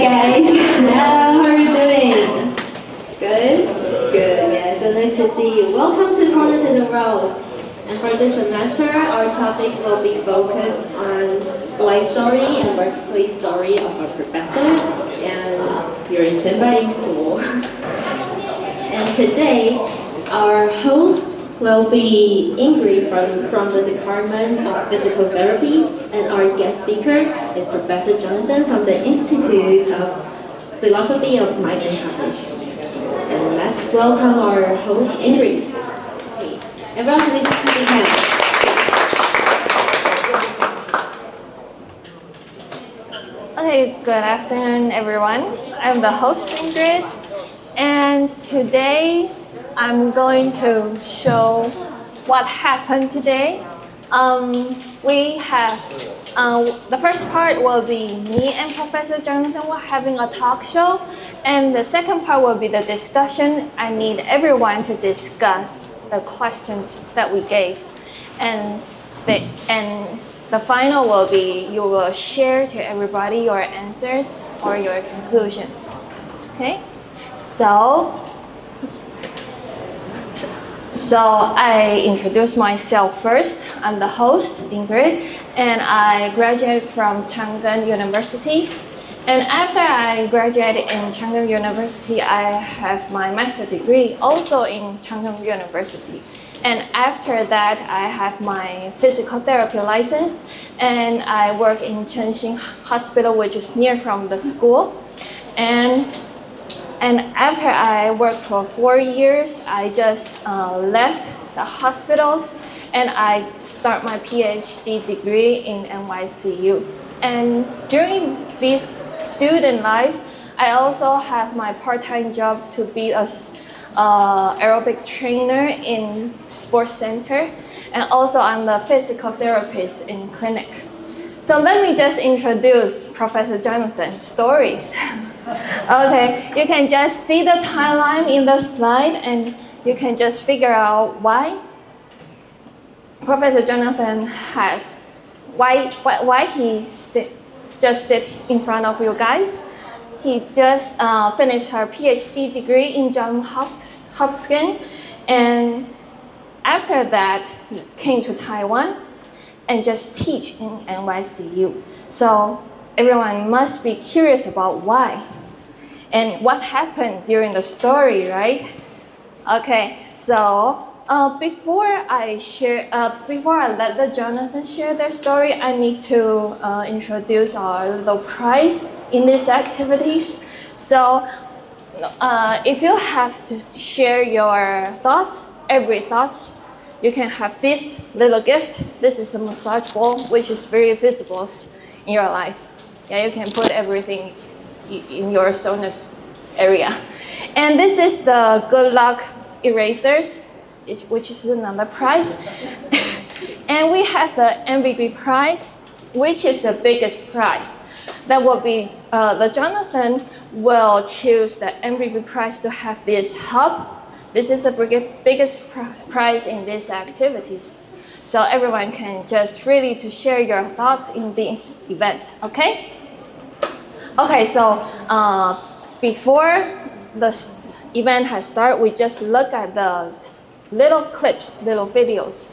guys. Hello, how are you doing? Good? Good, yeah, so nice to see you. Welcome to Corner to the Road. And for this semester, our topic will be focused on life story and workplace story of our professors and your Simba in school. And today, our host will be Ingrid from the Department of Physical Therapy, and our guest speaker is Professor Jonathan from the Institute of Philosophy of Mind and Cognition. And let's welcome our host, Ingrid. Okay. Everyone, please put your hands. Okay, good afternoon, everyone. I'm the host, Ingrid, and today I'm going to show what happened today. We have the first part will be me and Professor Jonathan were having a talk show, and the second part will be the discussion. I need everyone to discuss the questions that we gave, and the final will be you will share to everybody your answers or your conclusions. Okay, so I introduce myself first. I'm the host, Ingrid, and I graduated from Chang'an University. And after I graduated in Chang'an University, I have my master's degree also in Chang'an University. And after that, I have my physical therapy license, and I work in Chengxin Hospital, which is near from the school. And after I worked for 4 years, I just left the hospitals and I start my PhD degree in NYCU. And during this student life, I also have my part-time job to be a aerobic trainer in sports center, and also I'm the physical therapist in clinic. So let me just introduce Professor Jonathan's stories. Okay, you can just see the timeline in the slide and you can just figure out why Professor Jonathan has, why he just sit in front of you guys. He just finished her PhD degree in Johns Hopkins, and after that he came to Taiwan and just teach in NYCU. So everyone must be curious about why and what happened during the story, right? Okay, so before I let the Jonathan share their story, I need to introduce our little prize in these activities. So if you have to share your thoughts, every thoughts, you can have this little gift. This is a massage ball, which is very visible in your life. Yeah, you can put everything in your sonus area. And this is the good luck erasers, which is another prize. And we have the MVP prize, which is the biggest prize. That will be, the Jonathan will choose the MVP prize to have this hub. This is the biggest prize in these activities. So everyone can just freely to share your thoughts in this event, okay? Okay, so before the event has started, we just look at the little clips, little videos.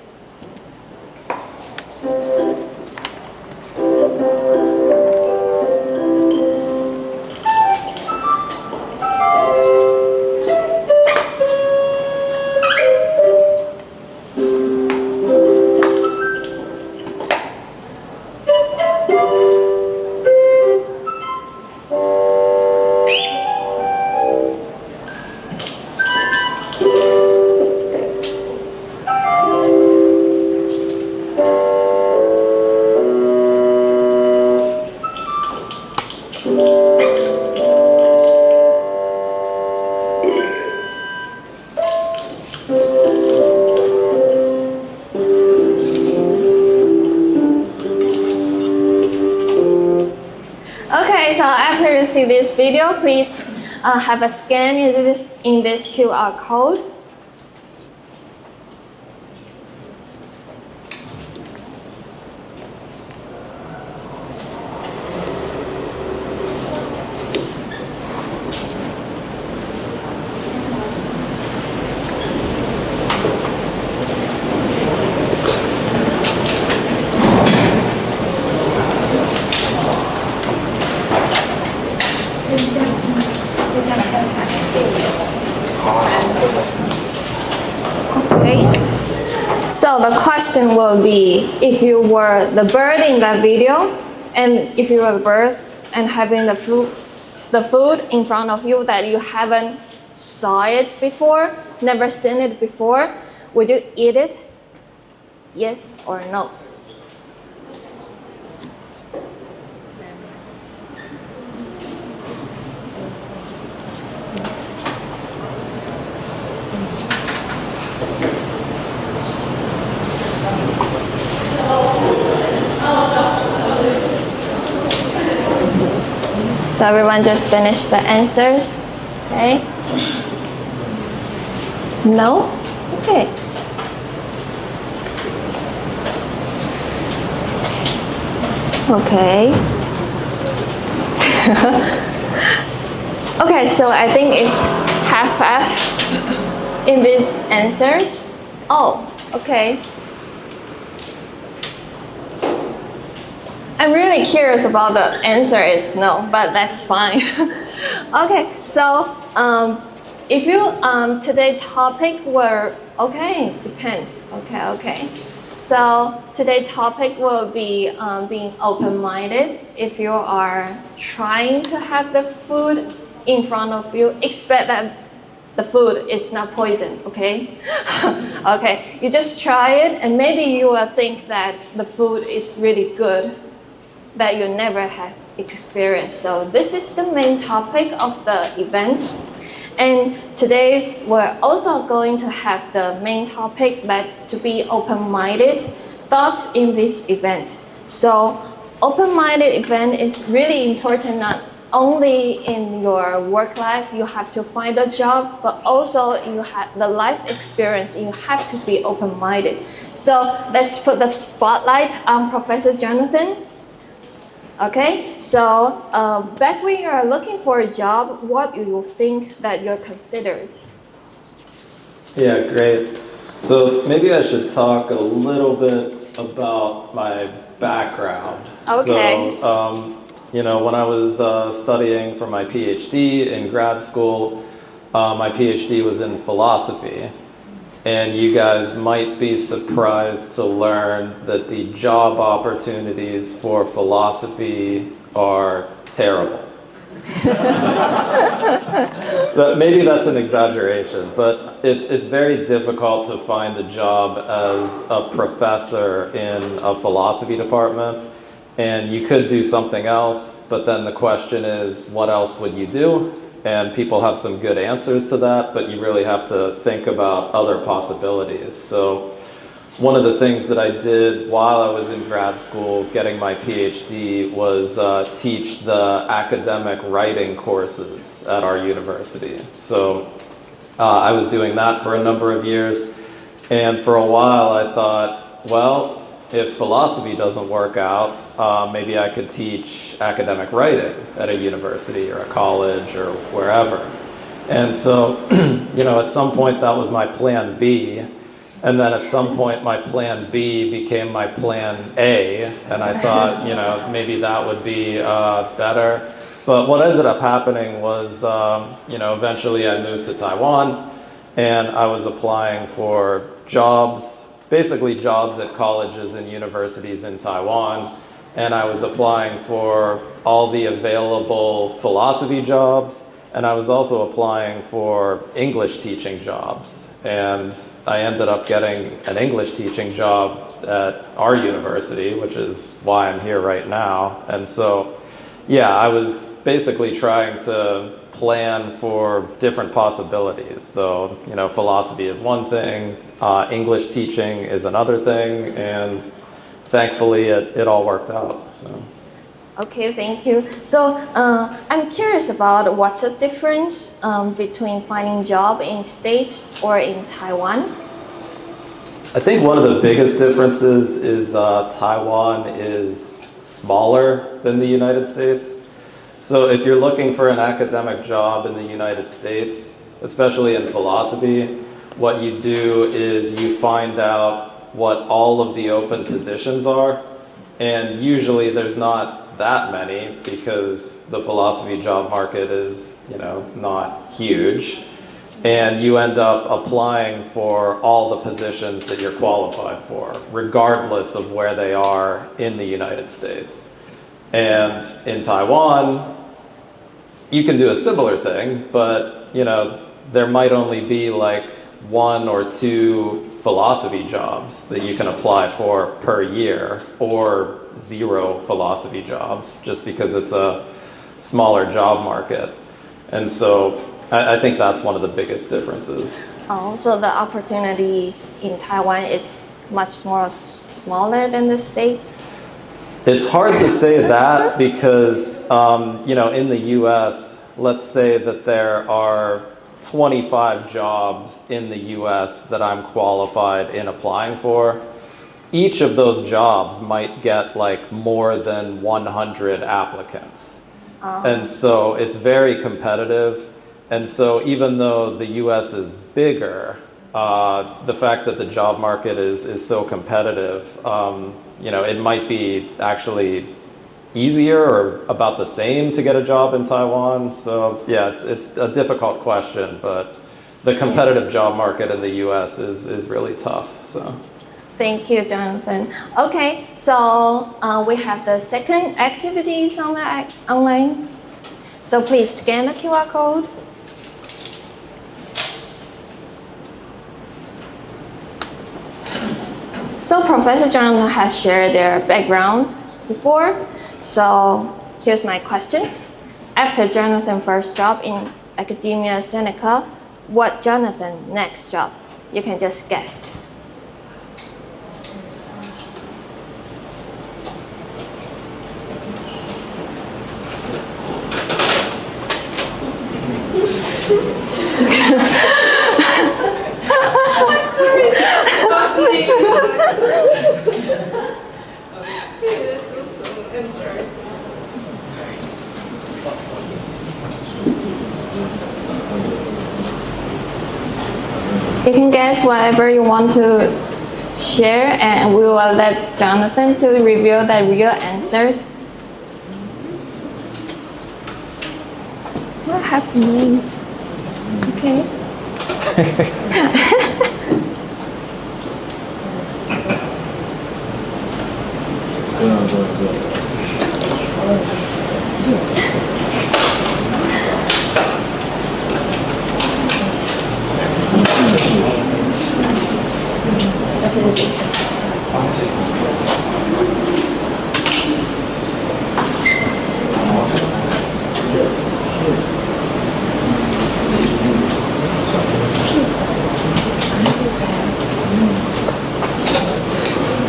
Okay, so after you see this video, please have a scan in this QR code. So the question will be, if you were the bird in that video, and if you were the bird and having the food in front of you that you haven't saw it before, never seen it before, would you eat it? Yes or no? So everyone just finished the answers, okay? No? Okay. Okay. Okay, so I think it's half in these answers. Oh, okay. I'm really curious about the answer is no, but that's fine. Okay, so if you today's topic were okay, depends. Okay. So today's topic will be being open-minded. If you are trying to have the food in front of you, expect that the food is not poison. Okay. Okay, you just try it, and maybe you will think that the food is really good, that you never have experienced. So this is the main topic of the event. And today we're also going to have the main topic that to be open-minded thoughts in this event. So open-minded event is really important, not only in your work life, you have to find a job, but also you have the life experience, you have to be open-minded. So let's put the spotlight on Professor Jonathan. Okay, so back when you're looking for a job, what do you think that you're considered? Yeah, great. So maybe I should talk a little bit about my background. Okay. So, when I was studying for my PhD in grad school, my PhD was in philosophy. And you guys might be surprised to learn that the job opportunities for philosophy are terrible. Maybe that's an exaggeration, but it's very difficult to find a job as a professor in a philosophy department. And you could do something else, but then the question is, what else would you do? And people have some good answers to that, but you really have to think about other possibilities. So one of the things that I did while I was in grad school getting my PhD was teach the academic writing courses at our university. So I was doing that for a number of years. And for a while I thought, well, if philosophy doesn't work out, maybe I could teach academic writing at a university or a college or wherever. And so, at some point that was my plan B. And then at some point my plan B became my plan A. And I thought, maybe that would be better. But what ended up happening was, eventually I moved to Taiwan and I was applying for jobs, basically jobs at colleges and universities in Taiwan. And I was applying for all the available philosophy jobs, and I was also applying for English teaching jobs. And I ended up getting an English teaching job at our university, which is why I'm here right now. And so, yeah, I was basically trying to plan for different possibilities. So, philosophy is one thing, English teaching is another thing, and thankfully it all worked out. So. Okay, thank you. So I'm curious about what's the difference between finding job in States or in Taiwan? I think one of the biggest differences is Taiwan is smaller than the United States. So if you're looking for an academic job in the United States, especially in philosophy, what you do is you find out what all of the open positions are. And usually there's not that many because the philosophy job market is, not huge. and you end up applying for all the positions that you're qualified for, regardless of where they are in the United States. And in Taiwan, you can do a similar thing, but there might only be like 1 or 2 philosophy jobs that you can apply for per year, or 0 philosophy jobs, just because it's a smaller job market. And so I think that's one of the biggest differences. Oh, so the opportunities in Taiwan, it's much more smaller than the States? It's hard to say that because, in the US, let's say that there are 25 jobs in the US that I'm qualified in applying for. Each of those jobs might get like more than 100 applicants. And so it's very competitive. And so even though the US is bigger, the fact that the job market is so competitive, it might be actually easier or about the same to get a job in Taiwan. So yeah, it's a difficult question, but the competitive job market in the US is really tough. So. Thank you, Jonathan. Okay, so we have the second activities on the online. So please scan the QR code. So Professor Jonathan has shared their background before. So here's my questions. After Jonathan's first job in Academia Seneca, what Jonathan's next job? You can just guess. You can guess whatever you want to share, and we will let Jonathan to reveal the real answers. I have names. Okay.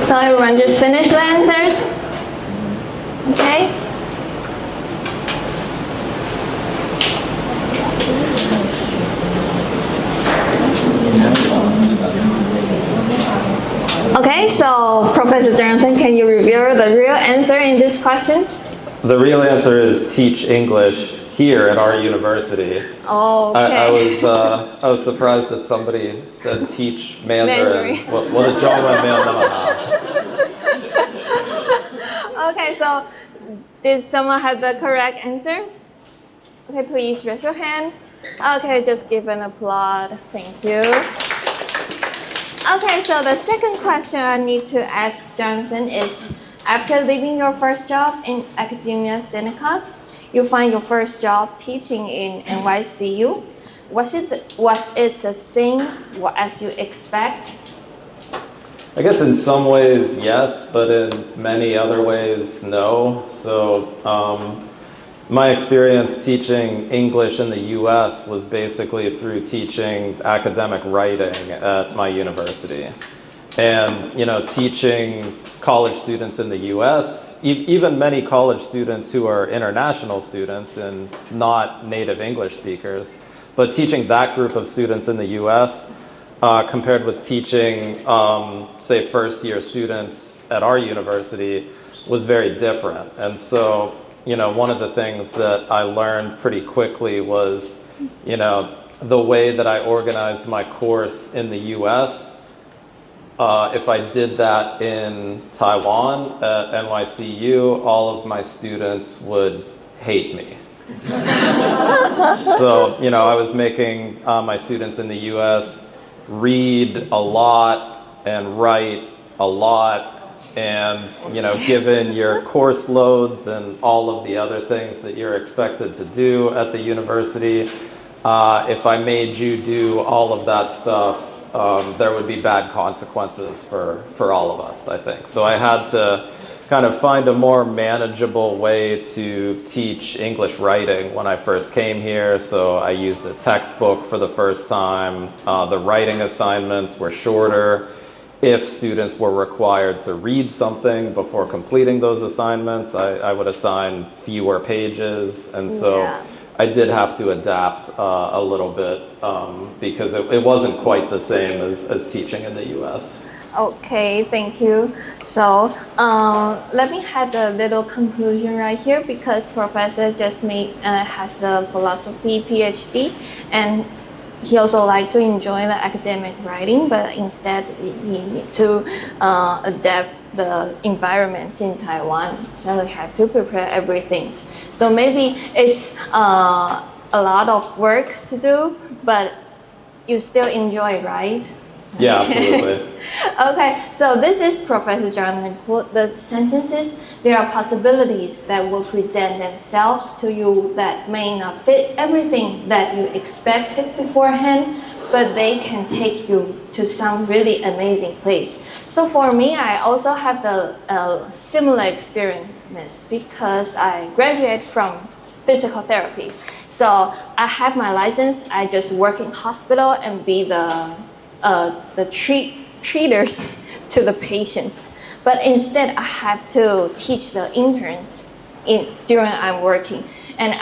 So everyone just finish the answers? Okay? Okay, so Professor Jonathan, can you reveal the real answer in these questions? The real answer is teach English here at our university. Oh, okay. I was surprised that somebody said teach Mandarin. 我的中文没有那么好。 Okay, so did someone have the correct answers? Okay, please raise your hand. Okay, just give an applause. Thank you. Okay, so the second question I need to ask Jonathan is, after leaving your first job in Academia Seneca, you find your first job teaching in NYCU. Was it the same as you expect? I guess in some ways, yes, but in many other ways, no. So my experience teaching English in the US was basically through teaching academic writing at my university. And, teaching college students in the US, even many college students who are international students and not native English speakers, but teaching that group of students in the US compared with teaching, say, first-year students at our university was very different. And so, one of the things that I learned pretty quickly was, the way that I organized my course in the US, if I did that in Taiwan at NYCU, all of my students would hate me So, I was making my students in the US read a lot and write a lot. And, given your course loads and all of the other things that you're expected to do at the university, if I made you do all of that stuff, there would be bad consequences for all of us, I think. So I had to kind of find a more manageable way to teach English writing when I first came here. So I used a textbook for the first time. The writing assignments were shorter. If students were required to read something before completing those assignments, I would assign fewer pages. And so I did have to adapt a little bit because it wasn't quite the same as teaching in the US. Okay, thank you. So let me have a little conclusion right here, because Professor just has a philosophy PhD, and he also likes to enjoy the academic writing, but instead he need to adapt the environments in Taiwan, so he have to prepare everything. So maybe it's a lot of work to do, but you still enjoy it, right? Yeah, absolutely. Okay, so this is Professor Jonathan quote. The sentences, there are possibilities that will present themselves to you that may not fit everything that you expected beforehand, but they can take you to some really amazing place. So for me, I also have the similar experience because I graduated from physical therapy. So I have my license. I just work in hospital and be the treaters to the patients. But instead, I have to teach the interns during I'm working. And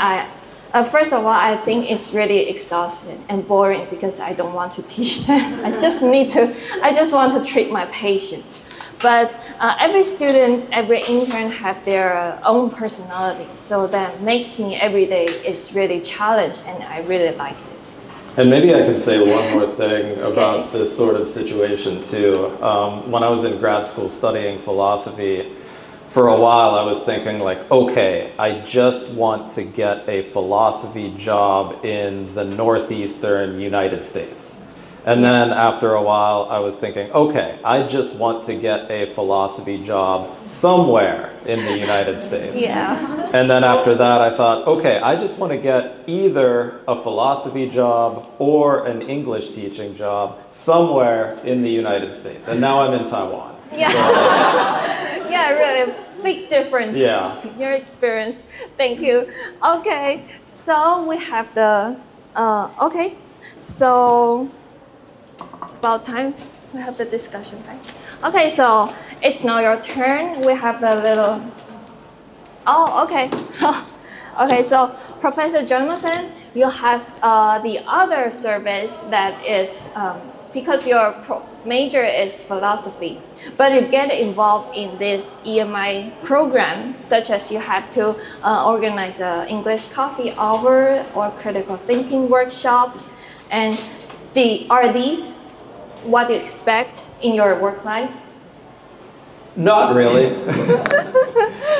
first of all, I think it's really exhausting and boring because I don't want to teach them. I just want to treat my patients. But every student, every intern have their own personality. So that makes me every day is really challenged, and I really liked it. And maybe I can say one more thing about this sort of situation too. When I was in grad school studying philosophy, for a while I was thinking like, okay, I just want to get a philosophy job in the northeastern United States. And then after a while I was thinking, okay, I just want to get a philosophy job somewhere in the United States. Yeah. And then after that I thought, okay, I just want to get either a philosophy job or an English teaching job somewhere in the United States. And now I'm in Taiwan. Yeah. So, yeah, really big difference. Yeah. Your experience. Thank you. Okay, so we have the okay. So it's about time we have the discussion, right? Okay, so it's now your turn. We have the little. Oh, okay. Okay, so Professor Jonathan, you have the other service that is because your major is philosophy, but you get involved in this EMI program, such as you have to organize an English coffee hour or critical thinking workshop. And are these what you expect in your work life? not really.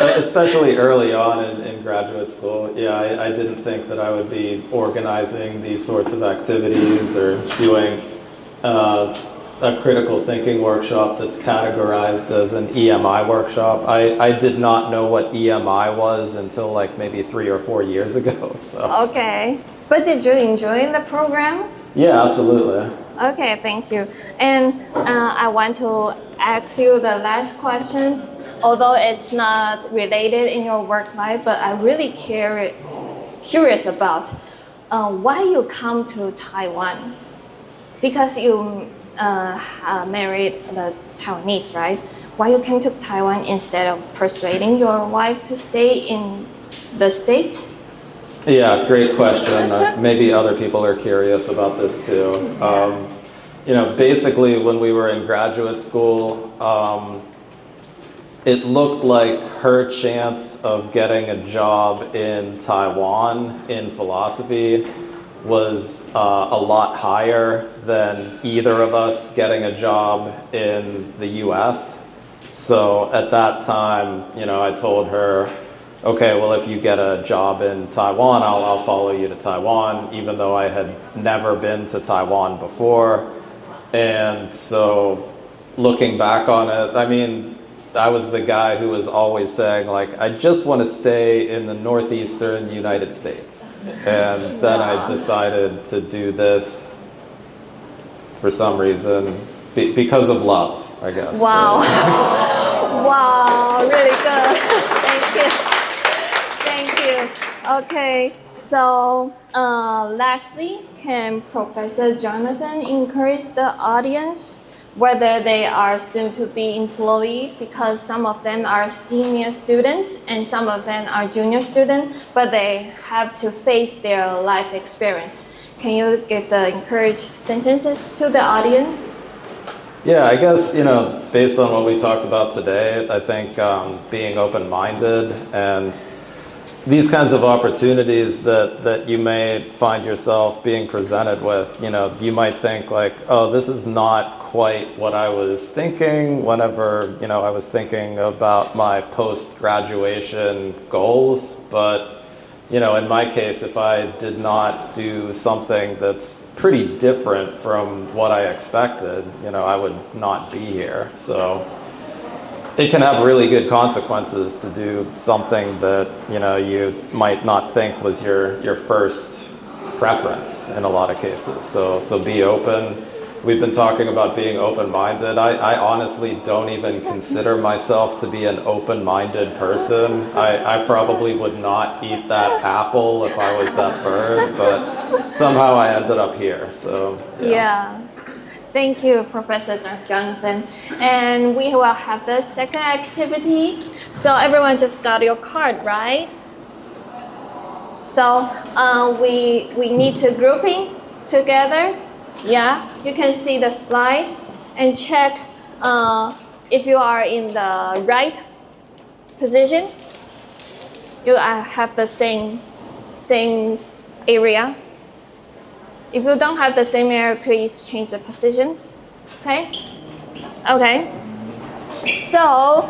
Especially early on in graduate school. Yeah, I didn't think that I would be organizing these sorts of activities or doing a critical thinking workshop that's categorized as an EMI workshop. I did not know what EMI was until like maybe 3 or 4 years ago. So. Okay, but did you enjoy the program? Yeah, absolutely. Okay, thank you. And I want to ask you the last question, although it's not related in your work life, but I really curious about why you come to Taiwan. Because you married the Taiwanese, right? Why you came to Taiwan instead of persuading your wife to stay in the States? Yeah, great question. Maybe other people are curious about this too. Basically when we were in graduate school, it looked like her chance of getting a job in Taiwan in philosophy was a lot higher than either of us getting a job in the US. So at that time, I told her, okay, well, if you get a job in Taiwan, I'll follow you to Taiwan, even though I had never been to Taiwan before. And so looking back on it, I mean, I was the guy who was always saying, like, I just want to stay in the northeastern United States. And then I decided to do this for some reason, because of love, I guess. Wow. Wow, really good. Thank you. Thank you. Okay, so lastly, can Professor Jonathan encourage the audience whether they are soon to be employee, because some of them are senior students and some of them are junior students, but they have to face their life experience. Can you give the encouraged sentences to the audience? Yeah, I guess, you know, based on what we talked about today, I think being open-minded and these kinds of opportunities that you may find yourself being presented with, you know, you might think like, oh, this is not quite what I was thinking whenever, you know, I was thinking about my post-graduation goals. But, you know, in my case, if I did not do something that's pretty different from what I expected, you know, I would not be here. So it can have really good consequences to do something that, you know, you might not think was your first preference in a lot of cases. So be open. We've been talking about being open-minded. I honestly don't even consider myself to be an open-minded person. I probably would not eat that apple if I was that bird, but somehow I ended up here. So Yeah. Thank you, Professor Jonathan. And we will have the second activity. So everyone just got your card, right? So we need to grouping together. Yeah, you can see the slide and check if you are in the right position. You have the same area. If you don't have the same area, please change the positions. Okay? Okay. So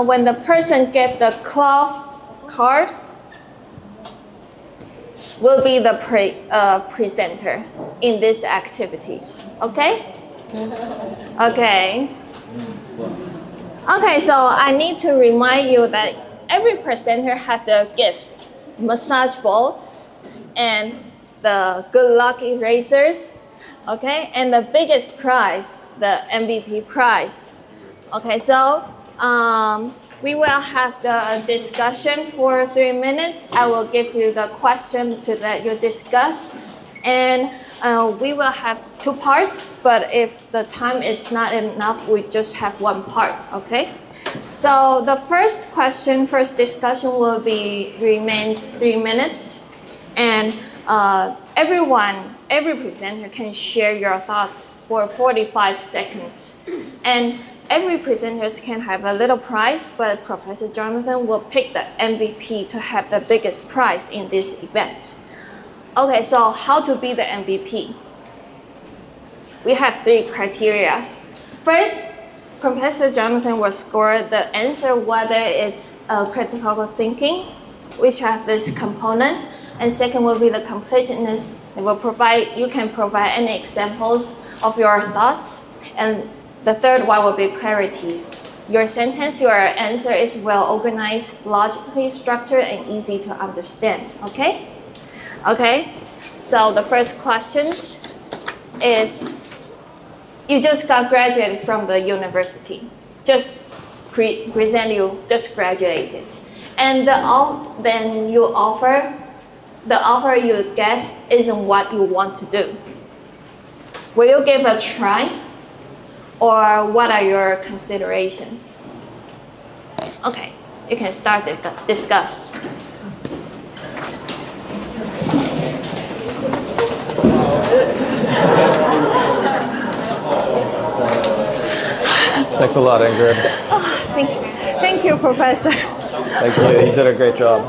when the person gets the cloth card, will be the presenter in these activities. Okay? Okay. Okay, so I need to remind you that every presenter has the gift, massage ball, and the good luck erasers, okay, and the biggest prize, the MVP prize. Okay, so we will have the discussion for 3 minutes. I will give you the question to let you discuss, and we will have 2 parts, but if the time is not enough, we just have 1 part, okay? So the first discussion will remain 3 minutes, and every presenter can share your thoughts for 45 seconds. And every presenter can have a little prize, but Professor Jonathan will pick the MVP to have the biggest prize in this event. Okay, so how to be the MVP? We have 3 criteria. First, Professor Jonathan will score the answer whether it's critical thinking, which has this component. And second will be the completeness. You can provide any examples of your thoughts. And the third one will be clarities. Your sentence, your answer is well organized, logically structured, and easy to understand. Okay? Okay. So the first question is, you just got graduated from the university. Just present you just graduated. And then you offer. The offer you get isn't what you want to do. Will you give a try? Or what are your considerations? Okay, you can start to discuss. thanks a lot, Ingrid. Oh, thank you, Professor. Thank you. You did a great job.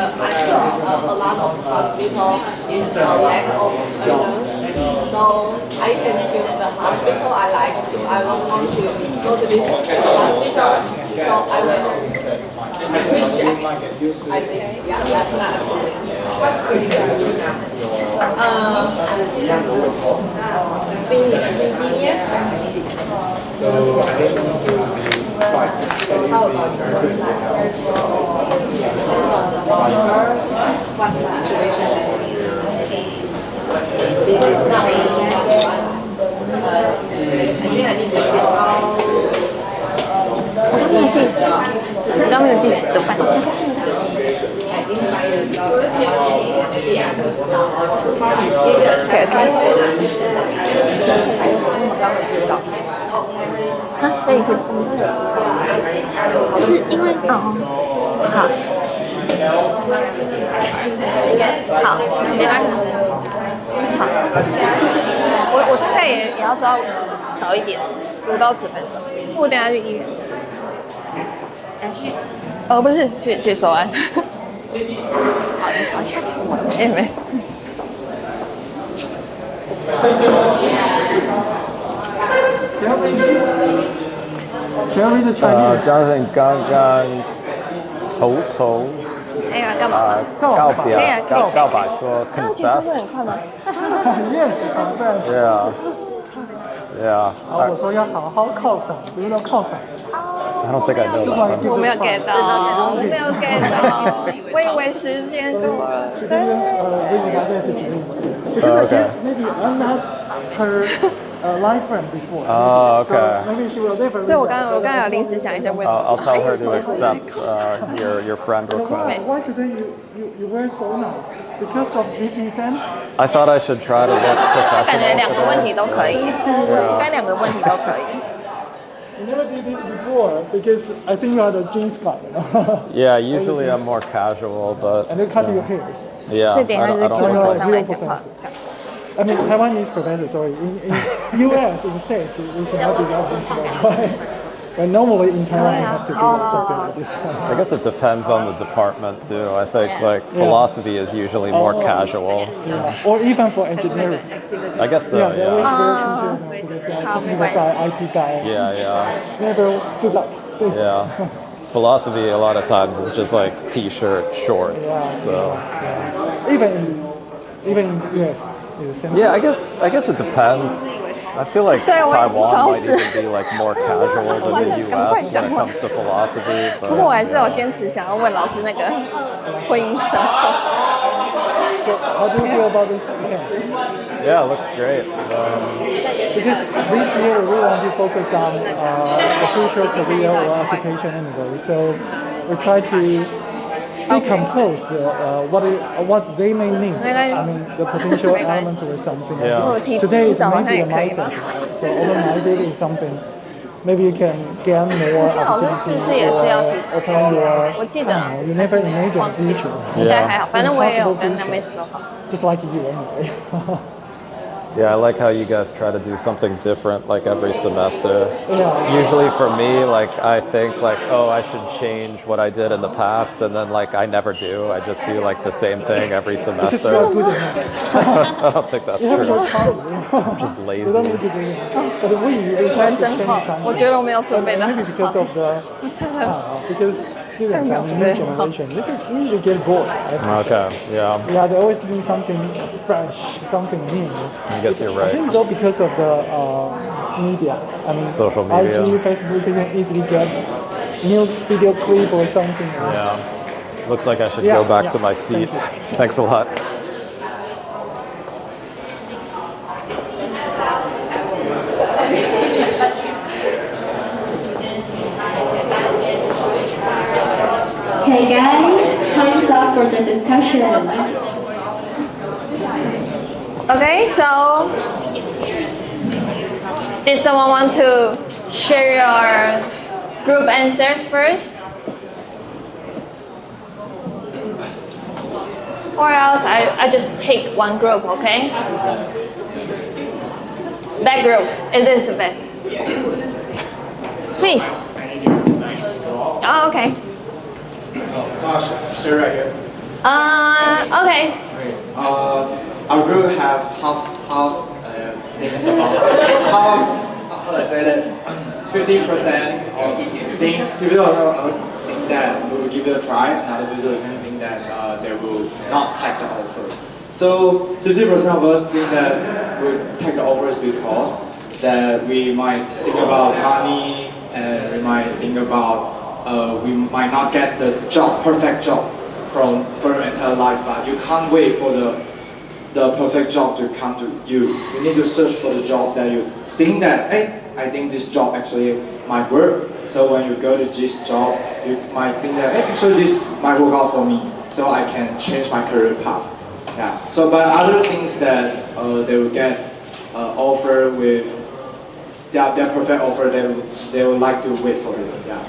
I think a lot of hospital is a lack of nurse. So I can choose the hospital I like to. I don't want to go to this hospital, so I will reject. I think, yeah, that's not a problem. Senior. How about depends on the offer, what the situation is. If it's not I think I need to sit down. 那个计时啊，你刚没有计时怎么办？ I think by the maybe I will give it a try. 啊，再一次，就是因为好，没关系，好，我大概也要早一点，5到10分钟，因为我等下去医院。不是去收案。好，你手吓死我了，没事。Jonathan 刚刚头哎呀，干嘛？告白说 刚刚结束会很快吗？ Yes, confess. Yeah. 我说要好好犒赏，不要犒赏。 I don't think I know Just that. like 我没有 get 到，我没有 get 到，我以为时间够了。Because I guess maybe I'm not her life friend before. Oh, okay. So maybe she will never. 所以我刚刚有临时想一些问题。 I'll tell her to accept your friend request. Why today you were so nice? Because of this event? I thought I should try to look 感觉 professional 两个问题 today. 都可以，应该2个问题都可以。 You never did this before because I think you are the jeans guy. Yeah, usually I'm more casual, but And you cut your hairs. yeah, 所以等一下 I 就是 don't 给我 like 上来讲话，这样。 I mean, Taiwanese professor, sorry. In US, in States, we should not do that this way, right? But normally in Taiwan, you have to do something like this one. I guess it depends on the department too. I think like philosophy is usually more casual. Yeah. Or even for engineering. I guess so. Yeah, they're always Yeah. very casual because they are 好，没 technical 关系。 guy, IT guy. Yeah. Never suit up. Yeah. Philosophy a lot of times is just like t-shirt, shorts. Yeah. So Even in US, it's the same. yeah, I guess it depends. I feel like 对，我也 Taiwan 超 might 市。 even be like more casual than the US when it comes to philosophy. 不过我 But 还是有坚持想要问老师那个婚姻生活。 So how do you feel about this event? yeah, it looks great. Because this year we want to focus on the future career or occupation anyway. So we try to decompose what they may need. I mean, the potential elements or something. Yeah. Today it's maybe a mindset. So open-minded is something. Maybe you can gain more 好像 opportunities 是也是要提 or open your. 我记得 You never imagine 忘 the 记 future. 应该还好，反正我也有跟他们说好。 Just like you anyway. Yeah, I like how you guys try to do something different like every semester. Yeah. Usually for me, like I think like, oh, I should change what I did in the past, and then like I never do. I just do like the same thing every Because you semester. are good enough. I don't think that's You have true. your time. I'm just You don't lazy. need to do it. But we 人 have to 真 change 好， something. 我觉得我没有准备的 Maybe 很 because 好。 of the because students and new generation, they can easily get bored. I think. Okay, yeah, Yeah, they always need something fresh, something new. I guess you're I think right. it's all because of the media. I mean, Social media. IG, Facebook, you can easily get new video clip or something. Yeah. Looks like I should Yeah, go back yeah. to my seat. Thank you. Thanks a lot. Okay, guys, time's up for the discussion. Okay, so did someone want to share your group answers first? Or else I just pick one group, okay? That group, Elizabeth. Please. Oh, okay. Share right here. Okay. Okay. Our group have half think about how do I say that 50% of think 50% of us think that we will give it a try, another 50% think that they will not take the offer. So 50% of us think that we'll take the offers because that we might think about money and we might think about we might not get the job, perfect job from your entire life, but you can't wait for the perfect job to come to you. You need to search for the job that you think that, hey, I think this job actually might work. So when you go to this job, you might think that, hey, actually this might work out for me, so I can change my career path. Yeah. So, but other things that they will get offer with their perfect offer, they would like to wait for it. Yeah.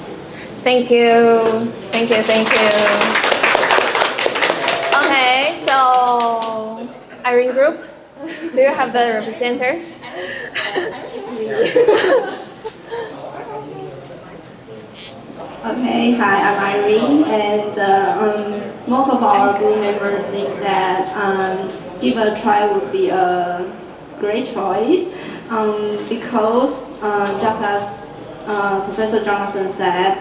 Thank you. Thank you. Thank you. Okay, so Irene Group, do you have the representatives? Okay, hi, I'm Irene, and most of our group members think that give a try would be a great choice because just as Professor Jonathan said,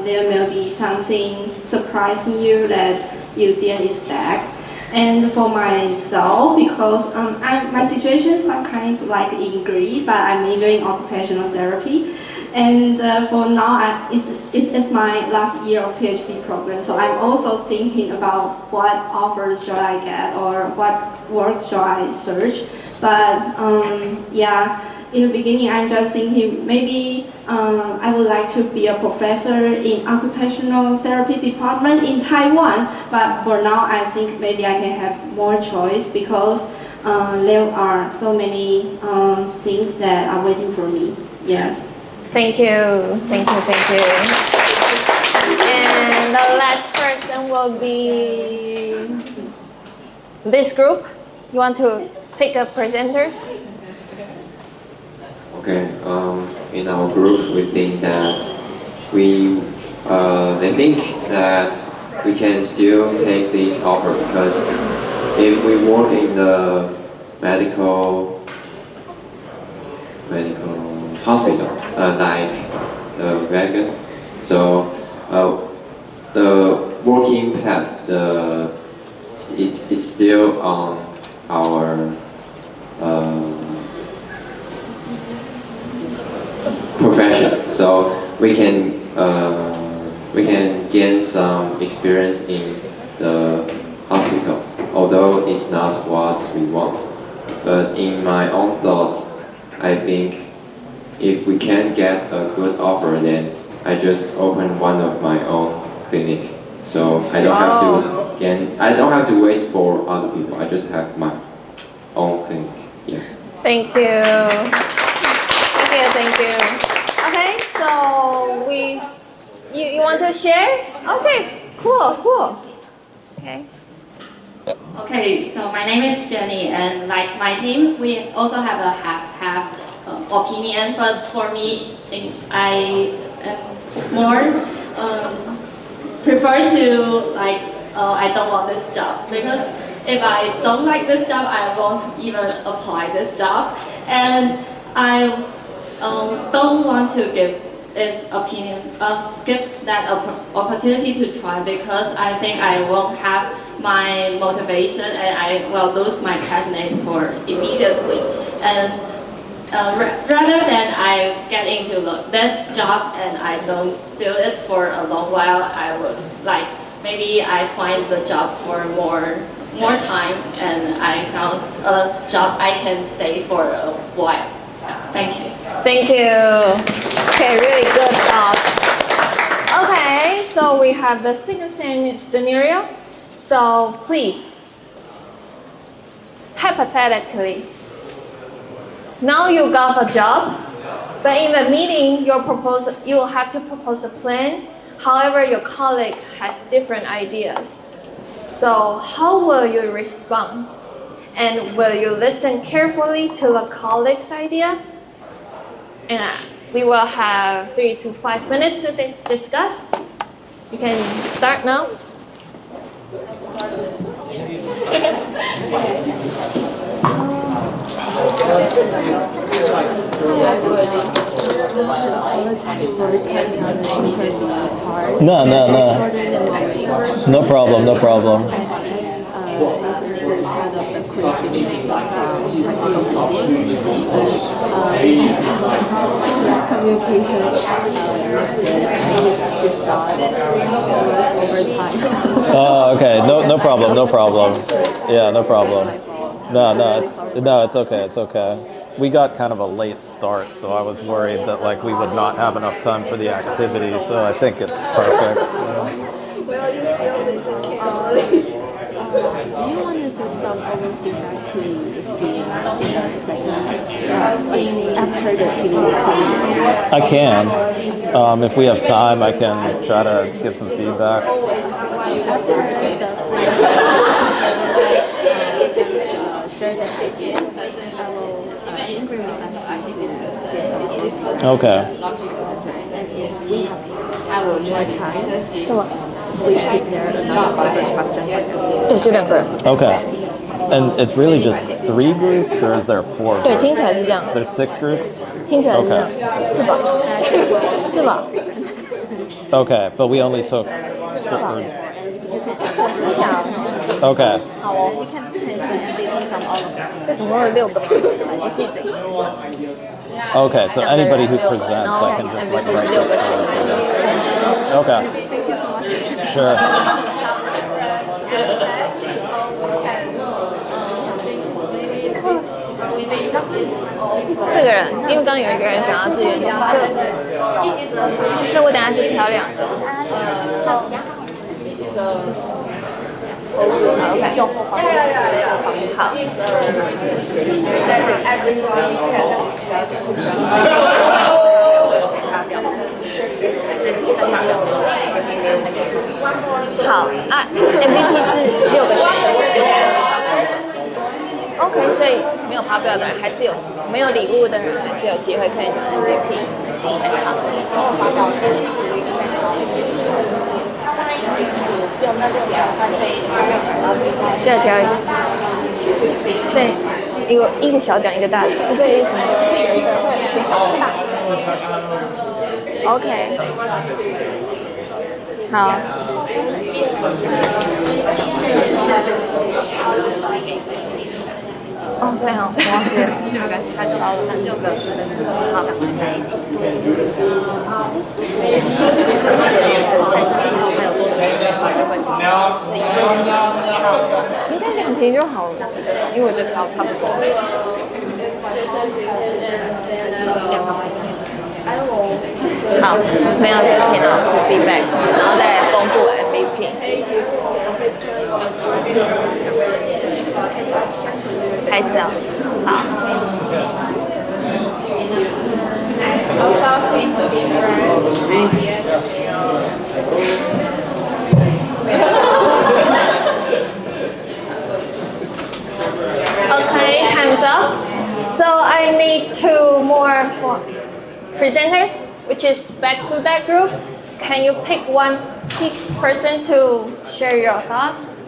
there may be something surprising you that you didn't expect. And for myself, because my situation is some kind of like in Greece, but I'm majoring in occupational therapy. And for now, it's my last year of PhD program, so I'm also thinking about what offers should I get or what work should I search. But yeah, in the beginning, I'm just thinking maybe I would like to be a professor in occupational therapy department in Taiwan. But for now, I think maybe I can have more choice because there are so many things that are waiting for me. Yes. Thank you. Thank you. Thank you. And the last person will be this group. You want to pick the presenters? Okay, in our group, we think that they think that we can still take this offer because if we work in the medical hospital, like the vegan, so the working path is still on our profession, so we can gain some experience in the hospital, although it's not what we want. But in my own thoughts, I think if we can get a good offer, then I just open one of my own clinic, so I don't have to wait for other people. I just have my own clinic. Yeah. Thank you. Thank you. Okay, so you want to share? Okay, cool. Okay. Okay, so my name is Jenny, and like my team, we also have a half opinion. But for me, I am more prefer to I don't want this job because if I don't like this job, I won't even apply this job, and I don't want to give that opportunity to try because I think I won't have my motivation and I will lose my passion for immediately. And rather than I get into this job and I don't do it for a long while, I would maybe I find the job for more time and I found a job I can stay for a while. Thank you. Thank you. Okay, really good thoughts. Okay, so we have the second scenario. So please, hypothetically, now you got a job, but in the meeting you will have to propose a plan. However, your colleague has different ideas. So how will you respond? And will you listen carefully to the colleague's idea? And we will have 3 to 5 minutes to discuss. You can start now. No, no, no. No problem, no problem. Oh, okay. No, no problem, no problem. Yeah, no problem. No, it's okay, it's okay. We got kind of a late start, so I was worried that like we would not have enough time for the activity. So I think it's perfect. Well, you still listen carefully. Do you want to give some overview back to the students in the second, after the tuning questions? I can. If we have time, I can try to give some feedback. Okay. Our more time. Switch prepare another question. 对，就2个人。 Okay. And it's really just 3 groups, or is there 4 对， groups? 听起来是这样， There's 6 groups? 听起来是这样，是吧？是吧？ Okay, but we only took... 听起来 Okay. 好哦。所以总共有6个嘛，我记得。 Okay, so anybody who presents, I can just like write this first. Okay. Sure. 4个人，因为刚刚有一个人想要自愿讲，所以我等下就挑2个。好 ，OK。好。好啊 ，MVP 是6个选手。OK， 所以没有发表的人还是有，没有礼物的人还是有机会可以拿 MVP。OK， 好。再挑一个，所以一个小奖一个大奖，是这个意思吗？这有一个人会有2个小奖。OK， 好。哦，对哦，我忘记了。没有关系，他招了6个。好。应该2题就好了，我觉得，因为我觉得差不多。好，没有就请老师 feedback， 然后再公布 MVP。拍照，好。Okay, time's up. So I need 2 more presenters, which is back to that group. Can you pick one person to share your thoughts?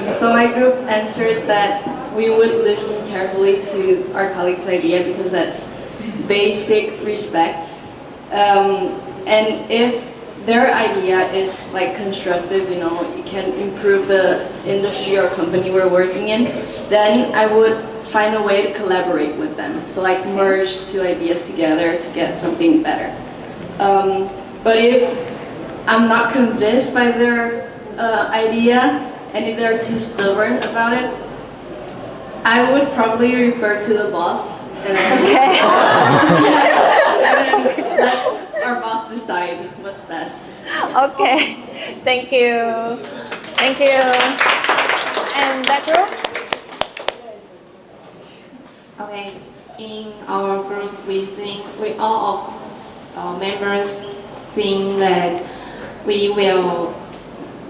So my group answered that we would listen carefully to our colleagues' idea because that's basic respect. And if their idea is like constructive, you know, it can improve the industry or company we're working in, then I would find a way to collaborate with them. So like merge 2 ideas together to get something better. But if I'm not convinced by their idea, and if they're too stubborn about it, I would probably refer to the boss and then let our boss decide what's best. Okay, thank you. Thank you. And that group? Okay, in our groups, we all of our members think that we will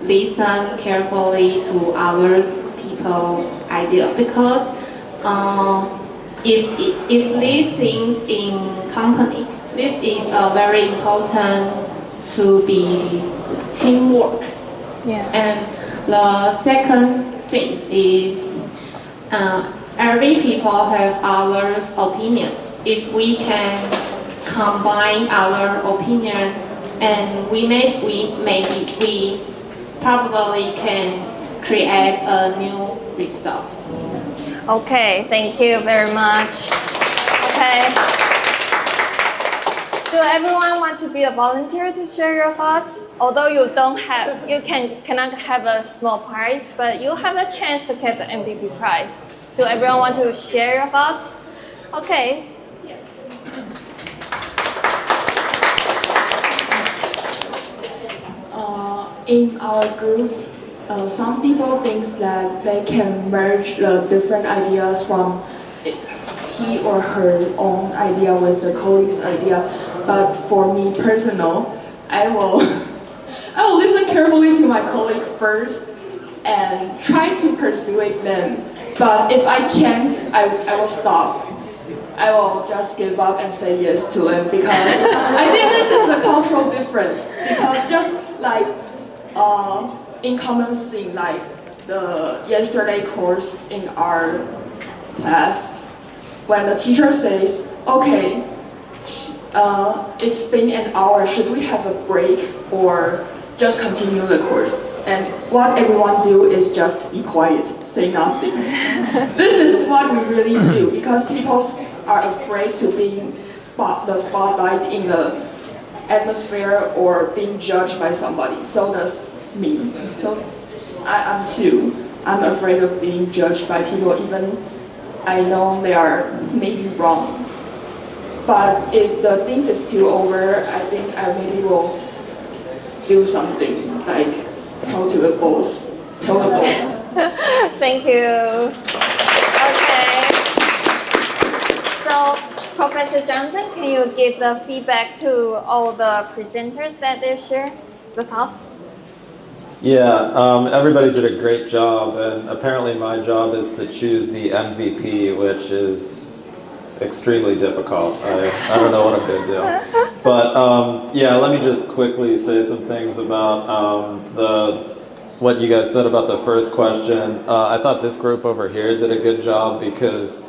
listen carefully to others people idea because if these things in company this is very important to be teamwork. Yeah. And the second thing is every people have others' opinion. If we can combine our opinion, and we probably can create a new result. Okay, thank you very much. Okay. Do everyone want to be a volunteer to share your thoughts? Although you cannot have a small prize, but you have a chance to get the MVP prize. Do everyone want to share your thoughts? Okay. In our group, some people think that they can merge the different ideas from he or her own idea with the colleague's idea. But for me personal, I will listen carefully to my colleague first and try to persuade them. But if I can't, I will stop. I will just give up and say yes to it because I think this is a cultural difference. Because just like in common thing, like the yesterday course in our class, when the teacher says, okay, it's been an hour, should we have a break or just continue the course? And what everyone do is just be quiet, say nothing. This is what we really do because people are afraid to be the spotlight in the atmosphere or being judged by somebody. So does me. So I'm too. I'm afraid of being judged by people even I know they are maybe wrong. But if the things is still over, I think I maybe will do something like tell the boss. Thank you. Okay. So, Professor Jonathan, can you give the feedback to all the presenters that they share the thoughts? Yeah, everybody did a great job, and apparently my job is to choose the MVP, which is extremely difficult. I don't know what I'm going to do. But yeah, let me just quickly say some things about what you guys said about the first question. I thought this group over here did a good job because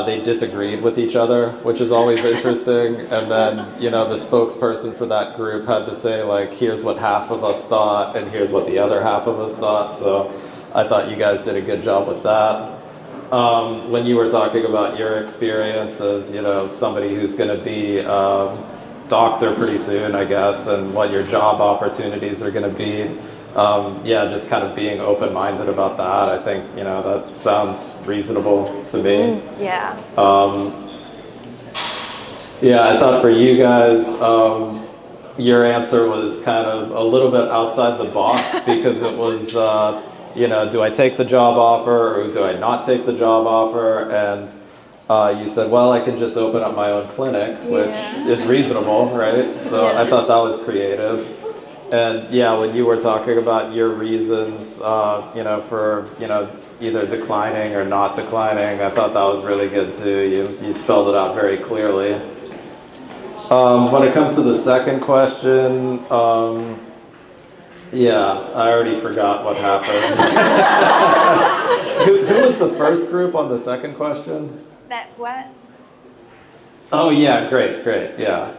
they disagreed with each other, which is always interesting. And then, you know, the spokesperson for that group had to say, like, here's what half of us thought and here's what the other half of us thought. So I thought you guys did a good job with that. When you were talking about your experience as, you know, somebody who's going to be a doctor pretty soon, I guess, and what your job opportunities are going to be, yeah, just kind of being open-minded about that. I think, you know, that sounds reasonable to me. Yeah. Yeah, I thought for you guys, your answer was kind of a little bit outside the box because it was, you know, do I take the job offer or do I not take the job offer? And you said, well, I can just open up my own clinic, which is reasonable, right? So I thought that was creative. And yeah, when you were talking about your reasons, you know, for, you know, either declining or not declining, I thought that was really good too. You spelled it out very clearly. When it comes to the second question, yeah, I already forgot what happened. Who was the first group on the second question? That what? Oh yeah, great, yeah.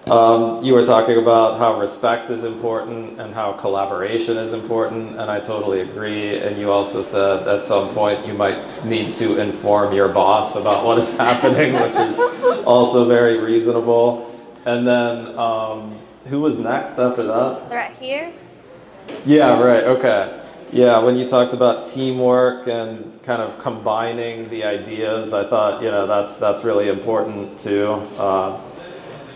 You were talking about how respect is important and how collaboration is important, and I totally agree. And you also said at some point you might need to inform your boss about what is happening, which is also very reasonable. And then, who was next after that? Right here. Yeah, right, okay. Yeah, when you talked about teamwork and kind of combining the ideas, I thought, you know, that's really important too.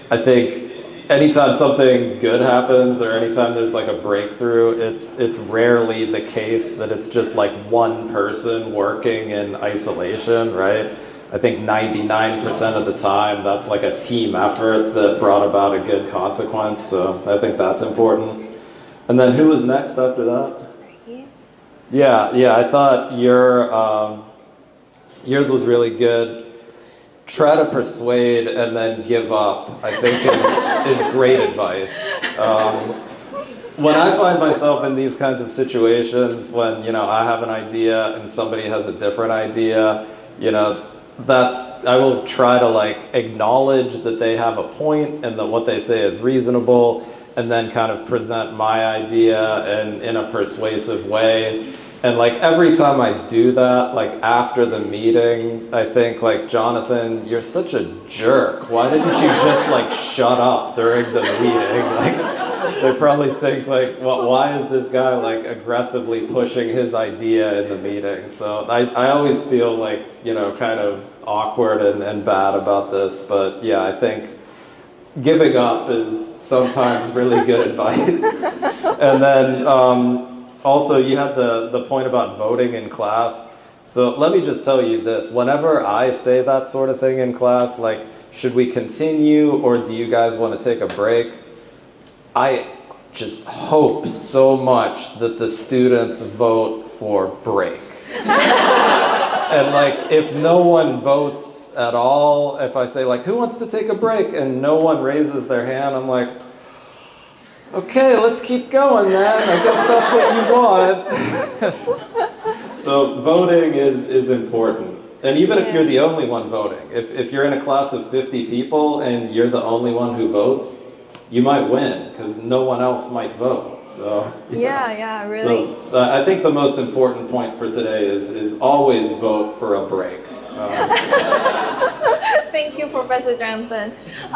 I think anytime something good happens or anytime there's like a breakthrough, it's rarely the case that it's just like one person working in isolation, right? I think 99% of the time that's like a team effort that brought about a good consequence, so I think that's important. And then who was next after that? Yeah, I thought yours was really good. try to persuade and then give up, I think is great advice. When I find myself in these kinds of situations, when, you know, I have an idea and somebody has a different idea, you know, I will try to like acknowledge that they have a point and that what they say is reasonable, and then kind of present my idea in a persuasive way. And like every time I do that, like after the meeting, I think like, Jonathan, you're such a jerk. Why didn't you just like shut up during the meeting? Like, they probably think like, well, why is this guy like aggressively pushing his idea in the meeting? So I always feel like, you know, kind of awkward and bad about this, but yeah, I think giving up is sometimes really good advice. And then also you had the point about voting in class. So let me just tell you this, whenever I say that sort of thing in class, like, should we continue or do you guys want to take a break? I just hope so much that the students vote for break. And like, if no one votes at all, if I say like, who wants to take a break? And no one raises their hand, I'm like, okay, let's keep going, man. I guess that's what you want. So voting is important. And even if you're the only one voting, if you're in a class of 50 people and you're the only one who votes, you might win because no one else might vote. So yeah, really. So I think the most important point for today is always vote for a break. Thank you, Professor Jonathan.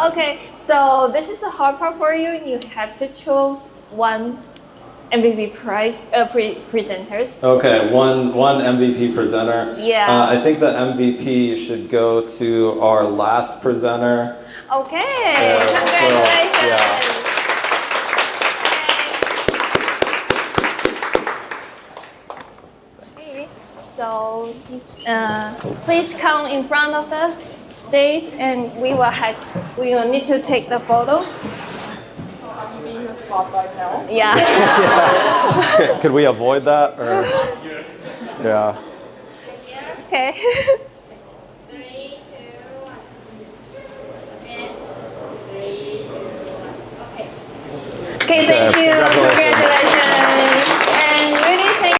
Okay, so this is a hard part for you. You have to choose one MVP presenters. Okay, one MVP presenter. Yeah. I think the MVP should go to our last presenter. Okay, congratulations. Okay, so please come in front of the stage, and we will need to take the photo. I'm being the spotlight now. Yeah. Could we avoid that? Or? Yeah. Okay. Okay, thank you.